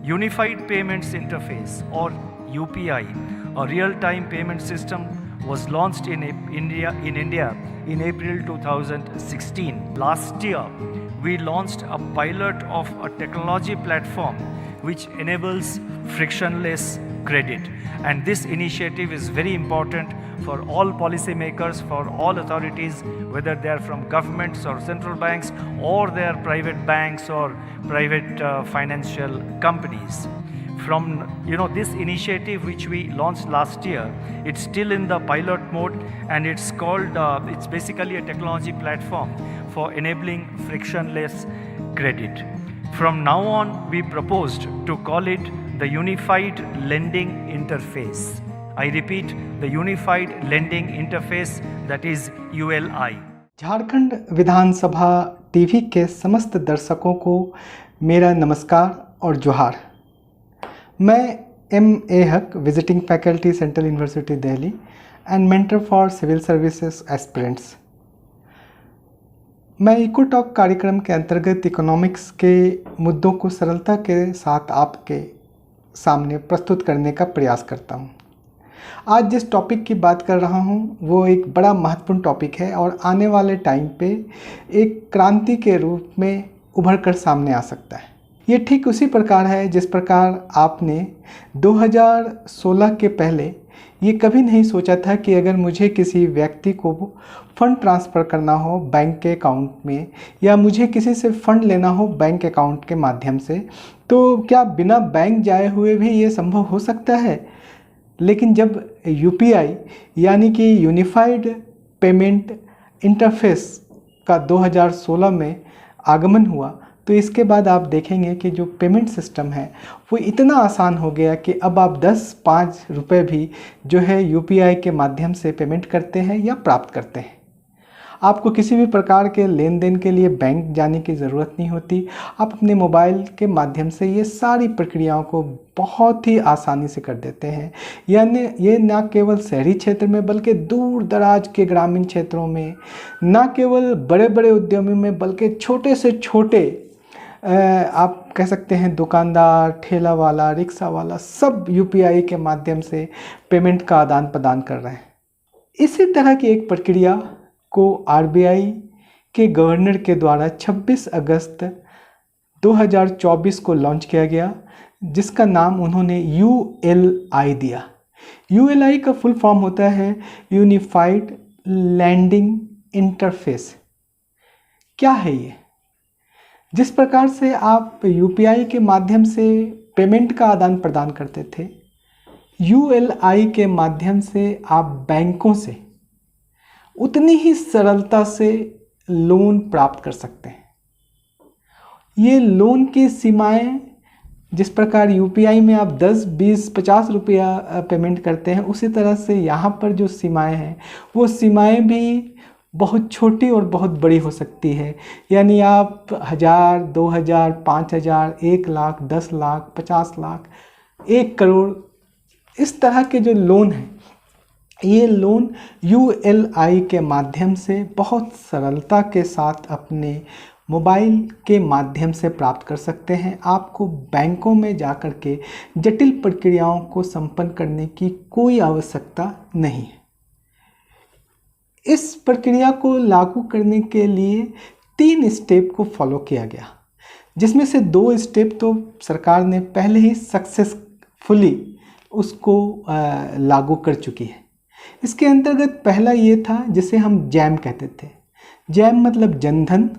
Unified Payments Interface or UPI, a real-time payment system, was launched in India in April 2016. Last year, we launched a pilot of a technology platform which enables frictionless credit. And this initiative is very important for all policymakers, for all authorities, whether they are from governments or central banks, or they are private banks or private financial companies. From this initiative which we launched last year, it's still in the pilot mode, and it's called it's basically a technology platform for enabling frictionless credit. From now on, we proposed to call it the Unified Lending Interface. I repeat, the Unified Lending Interface, that is ULI. Jharkhand Vidhan Sabha TV के समस्त दर्शकों को मेरा नमस्कार और जोहार। मैं M.A. Haq, visiting faculty central university Delhi and mentor for civil services aspirants. मैं इकोटॉक कार्यक्रम के अंतर्गत इकोनॉमिक्स के मुद्दों को सरलता के साथ आपके सामने प्रस्तुत करने का प्रयास करता हूं। आज जिस टॉपिक की बात कर रहा हूं वो एक बड़ा महत्वपूर्ण टॉपिक है और आने वाले टाइम पे एक क्रांति के रूप में उभर कर सामने आ सकता है। ये ठीक उसी प्रकार है जिस प्रकार आपने 2016 के पहले ये कभी नहीं सोचा था कि अगर मुझे किसी व्यक्ति को फंड ट्रांसफ़र करना हो बैंक के अकाउंट में, या मुझे किसी से फ़ंड लेना हो बैंक अकाउंट के माध्यम से, तो क्या बिना बैंक जाए हुए भी ये संभव हो सकता है। लेकिन जब यूपीआई यानी कि यूनिफाइड पेमेंट इंटरफेस का 2016 में आगमन हुआ, तो इसके बाद आप देखेंगे कि जो पेमेंट सिस्टम है वो इतना आसान हो गया कि अब आप 10-5 रुपये भी जो है यूपीआई के माध्यम से पेमेंट करते हैं या प्राप्त करते हैं। आपको किसी भी प्रकार के लेन देन के लिए बैंक जाने की ज़रूरत नहीं होती। आप अपने मोबाइल के माध्यम से ये सारी प्रक्रियाओं को बहुत ही आसानी से कर देते हैं। यानी ये ना केवल शहरी क्षेत्र में बल्कि दूर दराज के ग्रामीण क्षेत्रों में, ना केवल बड़े बड़े उद्यमों में बल्कि छोटे से छोटे आप कह सकते हैं दुकानदार, ठेला वाला, रिक्शा वाला, सब यूपीआई के माध्यम से पेमेंट का आदान प्रदान कर रहे हैं। इसी तरह की एक प्रक्रिया को आरबीआई के गवर्नर के द्वारा 26 अगस्त 2024 को लॉन्च किया गया, जिसका नाम उन्होंने यूएलआई दिया। यूएलआई का फुल फॉर्म होता है यूनिफाइड लैंडिंग इंटरफेस। क्या है ये? जिस प्रकार से आप यूपीआई के माध्यम से पेमेंट का आदान प्रदान करते थे, यूएलआई के माध्यम से आप बैंकों से उतनी ही सरलता से लोन प्राप्त कर सकते हैं। ये लोन की सीमाएं जिस प्रकार यूपीआई में आप 10, 20, 50 रुपया पेमेंट करते हैं, उसी तरह से यहाँ पर जो सीमाएं हैं वो सीमाएं भी बहुत छोटी और बहुत बड़ी हो सकती है। यानी आप 1000, 2000, 5000, 1 लाख, 10 लाख, 50 लाख, 1 करोड़, इस तरह के जो लोन हैं, ये लोन यूएलआई के माध्यम से बहुत सरलता के साथ अपने मोबाइल के माध्यम से प्राप्त कर सकते हैं। आपको बैंकों में जाकर के जटिल प्रक्रियाओं को संपन्न करने की कोई आवश्यकता नहीं है। इस प्रक्रिया को लागू करने के लिए 3 स्टेप को फॉलो किया गया, जिसमें से 2 स्टेप तो सरकार ने पहले ही सक्सेसफुली उसको लागू कर चुकी है। इसके अंतर्गत पहला ये था जिसे हम जैम कहते थे। जैम मतलब जनधन,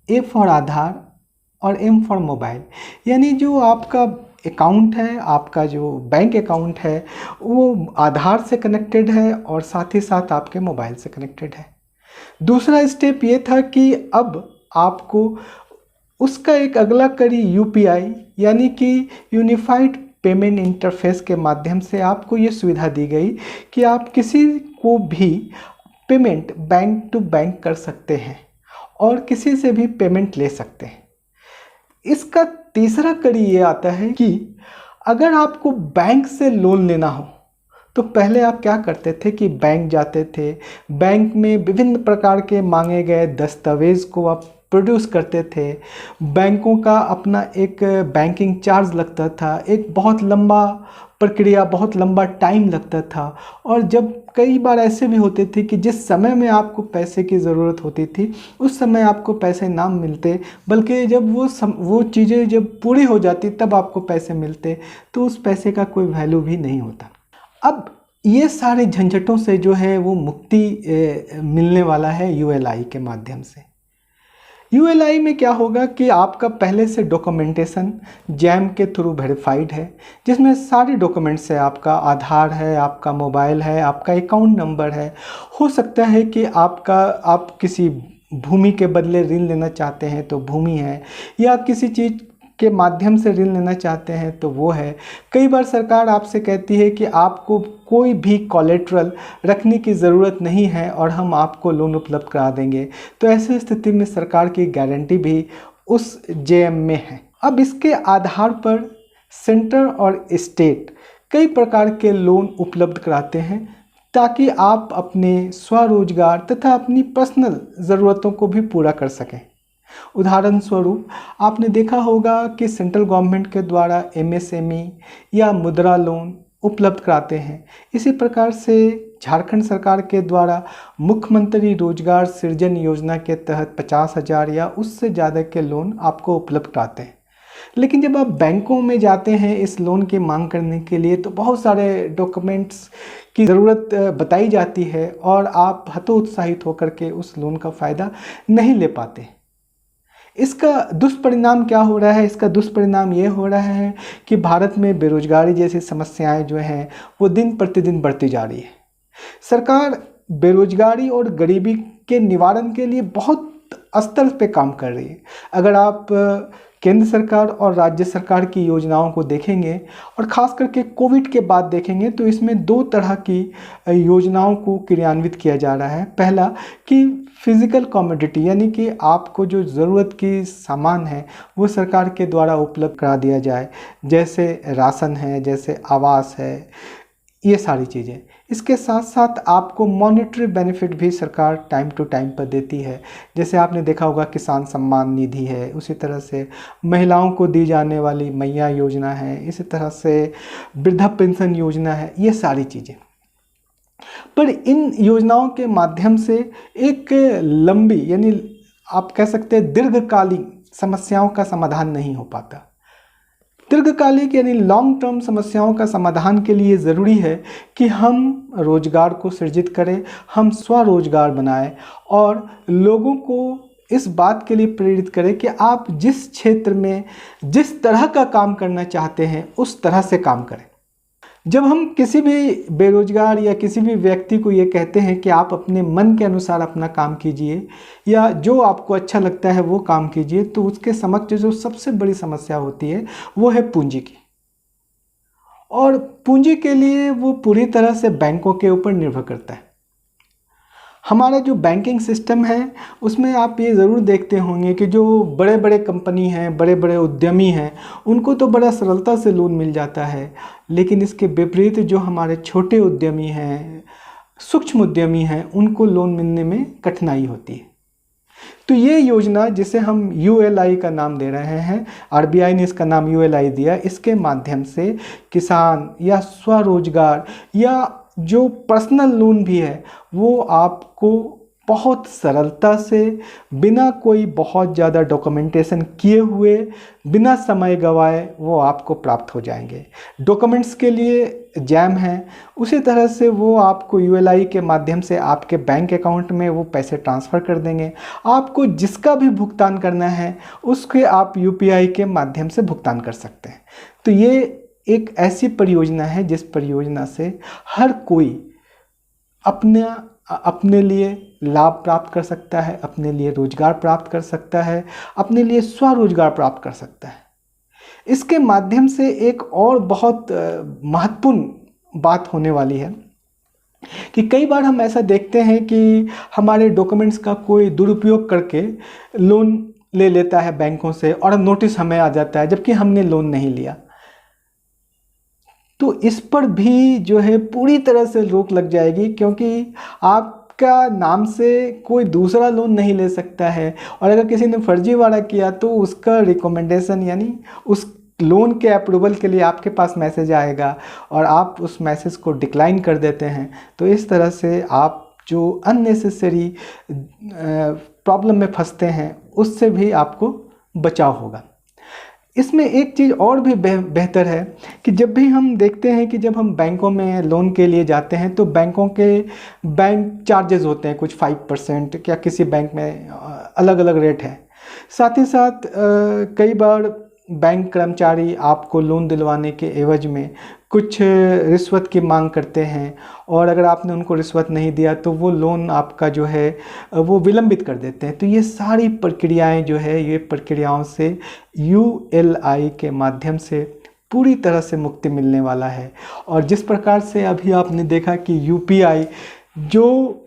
ए फॉर आधार और एम फॉर मोबाइल। यानी जो आपका अकाउंट है, आपका जो बैंक अकाउंट है, वो आधार से कनेक्टेड है और साथ ही साथ आपके मोबाइल से कनेक्टेड है। दूसरा स्टेप ये था कि अब आपको उसका एक अगला कड़ी यूपीआई यानी कि यूनिफाइड पेमेंट इंटरफेस के माध्यम से आपको ये सुविधा दी गई कि आप किसी को भी पेमेंट बैंक टू बैंक कर सकते हैं और किसी से भी पेमेंट ले सकते हैं। इसका तीसरा कड़ी ये आता है कि अगर आपको बैंक से लोन लेना हो तो पहले आप क्या करते थे कि बैंक जाते थे, बैंक में विभिन्न प्रकार के मांगे गए दस्तावेज़ को आप प्रोड्यूस करते थे, बैंकों का अपना एक बैंकिंग चार्ज लगता था, एक बहुत लंबा प्रक्रिया, बहुत लंबा टाइम लगता था। और जब कई बार ऐसे भी होते थे कि जिस समय में आपको पैसे की ज़रूरत होती थी उस समय आपको पैसे ना मिलते, बल्कि जब वो चीज़ें जब पूरी हो जाती तब आपको पैसे मिलते, तो उस पैसे का कोई वैल्यू भी नहीं होता। अब ये सारे झंझटों से जो है वो मुक्ति मिलने वाला है यूएलआई के माध्यम से। यूएलआई में क्या होगा कि आपका पहले से डॉक्यूमेंटेशन जैम के थ्रू वेरीफाइड है, जिसमें सारे डॉक्यूमेंट्स है, आपका आधार है, आपका मोबाइल है, आपका अकाउंट नंबर है। हो सकता है कि आप किसी भूमि के बदले ऋण लेना चाहते हैं तो भूमि है, या किसी चीज़ के माध्यम से ऋण लेना चाहते हैं तो वो है। कई बार सरकार आपसे कहती है कि आपको कोई भी कोलेट्रल रखने की ज़रूरत नहीं है और हम आपको लोन उपलब्ध करा देंगे, तो ऐसी स्थिति में सरकार की गारंटी भी उस जेएम में है। अब इसके आधार पर सेंटर और स्टेट कई प्रकार के लोन उपलब्ध कराते हैं ताकि आप अपने स्वरोजगार तथा अपनी पर्सनल ज़रूरतों को भी पूरा कर सकें। उदाहरण स्वरूप आपने देखा होगा कि सेंट्रल गवर्नमेंट के द्वारा एमएसएमई या मुद्रा लोन उपलब्ध कराते हैं। इसी प्रकार से झारखंड सरकार के द्वारा मुख्यमंत्री रोजगार सृजन योजना के तहत 50,000 या उससे ज़्यादा के लोन आपको उपलब्ध कराते हैं। लेकिन जब आप बैंकों में जाते हैं इस लोन की मांग करने के लिए तो बहुत सारे डॉक्यूमेंट्स की ज़रूरत बताई जाती है और आप हतोत्साहित होकर के उस लोन का फ़ायदा नहीं ले पाते। इसका दुष्परिणाम क्या हो रहा है? इसका दुष्परिणाम ये हो रहा है कि भारत में बेरोजगारी जैसी समस्याएं जो हैं वो दिन प्रतिदिन बढ़ती जा रही है। सरकार बेरोजगारी और गरीबी के निवारण के लिए बहुत स्तर पे काम कर रही है। अगर आप केंद्र सरकार और राज्य सरकार की योजनाओं को देखेंगे और ख़ास करके कोविड के बाद देखेंगे तो इसमें दो तरह की योजनाओं को क्रियान्वित किया जा रहा है। पहला कि फिज़िकल कमोडिटी यानी कि आपको जो ज़रूरत की सामान है वो सरकार के द्वारा उपलब्ध करा दिया जाए, जैसे राशन है, जैसे आवास है, ये सारी चीज़ें। इसके साथ साथ आपको मॉनेटरी बेनिफिट भी सरकार टाइम टू टाइम पर देती है। जैसे आपने देखा होगा किसान सम्मान निधि है, उसी तरह से महिलाओं को दी जाने वाली मैया योजना है, इसी तरह से वृद्धा पेंशन योजना है, ये सारी चीज़ें। पर इन योजनाओं के माध्यम से एक लंबी यानी आप कह सकते हैं दीर्घकालीन समस्याओं का समाधान नहीं हो पाता। दीर्घकालिक यानी लॉन्ग टर्म समस्याओं का समाधान के लिए ज़रूरी है कि हम रोजगार को सृजित करें, हम स्वरोजगार बनाएं और लोगों को इस बात के लिए प्रेरित करें कि आप जिस क्षेत्र में जिस तरह का काम करना चाहते हैं उस तरह से काम करें। जब हम किसी भी बेरोजगार या किसी भी व्यक्ति को ये कहते हैं कि आप अपने मन के अनुसार अपना काम कीजिए या जो आपको अच्छा लगता है वो काम कीजिए, तो उसके समक्ष जो सबसे बड़ी समस्या होती है वो है पूंजी की। और पूंजी के लिए वो पूरी तरह से बैंकों के ऊपर निर्भर करता है। हमारा जो बैंकिंग सिस्टम है उसमें आप ये ज़रूर देखते होंगे कि जो बड़े बड़े कंपनी हैं, बड़े बड़े उद्यमी हैं, उनको तो बड़ा सरलता से लोन मिल जाता है। लेकिन इसके विपरीत जो हमारे छोटे उद्यमी हैं, सूक्ष्म उद्यमी हैं, उनको लोन मिलने में कठिनाई होती है। तो ये योजना जिसे हम यूएलआई का नाम दे रहे हैं, आरबीआई ने इसका नाम यूएलआई दिया, इसके माध्यम से किसान या स्वरोजगार या जो पर्सनल लोन भी है वो आपको बहुत सरलता से बिना कोई बहुत ज़्यादा डॉक्यूमेंटेशन किए हुए, बिना समय गंवाए वो आपको प्राप्त हो जाएंगे। डॉक्यूमेंट्स के लिए जैम है, उसी तरह से वो आपको यूएलआई के माध्यम से आपके बैंक अकाउंट में वो पैसे ट्रांसफ़र कर देंगे। आपको जिसका भी भुगतान करना है उसके आप यूपीआई के माध्यम से भुगतान कर सकते हैं। तो ये एक ऐसी परियोजना है जिस परियोजना से हर कोई अपने लिए लाभ प्राप्त कर सकता है, अपने लिए रोजगार प्राप्त कर सकता है, अपने लिए स्वरोजगार प्राप्त कर सकता है। इसके माध्यम से एक और बहुत महत्वपूर्ण बात होने वाली है कि कई बार हम ऐसा देखते हैं कि हमारे डॉक्यूमेंट्स का कोई दुरुपयोग करके लोन ले लेता है बैंकों से और नोटिस हमें आ जाता है जबकि हमने लोन नहीं लिया। तो इस पर भी जो है पूरी तरह से रोक लग जाएगी, क्योंकि आप आपका नाम से कोई दूसरा लोन नहीं ले सकता है, और अगर किसी ने फर्जीवाड़ा किया तो उसका रिकमेंडेशन यानी उस लोन के अप्रूवल के लिए आपके पास मैसेज आएगा और आप उस मैसेज को डिक्लाइन कर देते हैं। तो इस तरह से आप जो अननेसेसरी प्रॉब्लम में फंसते हैं उससे भी आपको बचाव होगा। इसमें एक चीज़ और भी बेहतर है कि जब भी हम देखते हैं कि जब हम बैंकों में लोन के लिए जाते हैं तो बैंकों के बैंक चार्जेस होते हैं कुछ 5%, क्या किसी बैंक में अलग अलग रेट है। साथ ही साथ कई बार बैंक कर्मचारी आपको लोन दिलवाने के एवज में कुछ रिश्वत की मांग करते हैं, और अगर आपने उनको रिश्वत नहीं दिया तो वो लोन आपका जो है वो विलंबित कर देते हैं। तो ये सारी प्रक्रियाएं जो है, ये प्रक्रियाओं से ULI के माध्यम से पूरी तरह से मुक्ति मिलने वाला है। और जिस प्रकार से अभी आपने देखा कि UPI जो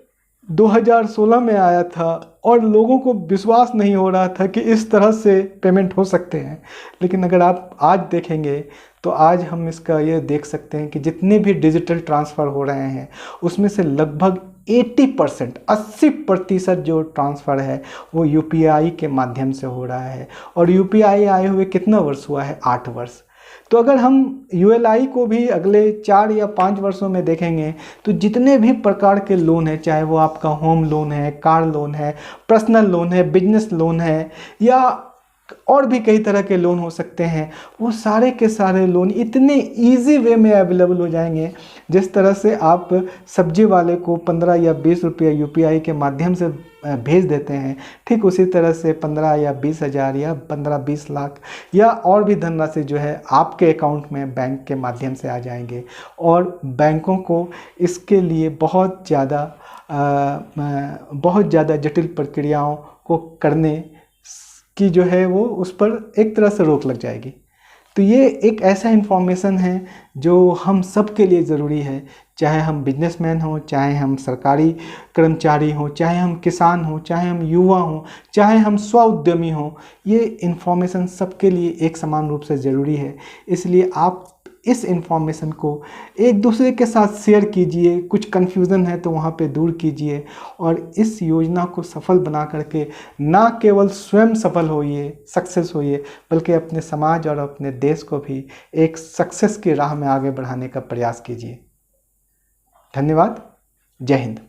2016 में आया था और लोगों को विश्वास नहीं हो रहा था कि इस तरह से पेमेंट हो सकते हैं, लेकिन अगर आप आज देखेंगे तो आज हम इसका ये देख सकते हैं कि जितने भी डिजिटल ट्रांसफ़र हो रहे हैं उसमें से लगभग 80% जो ट्रांसफ़र है वो UPI के माध्यम से हो रहा है। और UPI आए हुए कितना वर्ष हुआ है? 8 वर्ष। तो अगर हम ULI को भी अगले 4 या 5 वर्षों में देखेंगे तो जितने भी प्रकार के लोन है, चाहे वो आपका होम लोन है, कार लोन है, पर्सनल लोन है, बिजनेस लोन है, या और भी कई तरह के लोन हो सकते हैं, वो सारे के सारे लोन इतने इजी वे में अवेलेबल हो जाएंगे। जिस तरह से आप सब्जी वाले को 15 या 20 रुपया UPI के माध्यम से भेज देते हैं, ठीक उसी तरह से 15 या 20 हज़ार या 15-20 लाख या और भी धनराशि जो है आपके अकाउंट में बैंक के माध्यम से आ जाएंगे। और बैंकों को इसके लिए बहुत ज़्यादा जटिल प्रक्रियाओं को करने की जो है वो उस पर एक तरह से रोक लग जाएगी। तो ये एक ऐसा इन्फॉर्मेशन है जो हम सब के लिए ज़रूरी है, चाहे हम बिजनेसमैन हों, चाहे हम सरकारी कर्मचारी हों, चाहे हम किसान हों, चाहे हम युवा हों, चाहे हम स्व उद्यमी हों। ये इन्फॉर्मेशन सबके लिए एक समान रूप से ज़रूरी है। इसलिए आप इस इन्फॉर्मेशन को एक दूसरे के साथ शेयर कीजिए, कुछ कन्फ्यूज़न है तो वहाँ पे दूर कीजिए, और इस योजना को सफल बना करके ना केवल स्वयं सफल होइए, सक्सेस होइए, बल्कि अपने समाज और अपने देश को भी एक सक्सेस की राह में आगे बढ़ाने का प्रयास कीजिए। धन्यवाद। जय हिंद।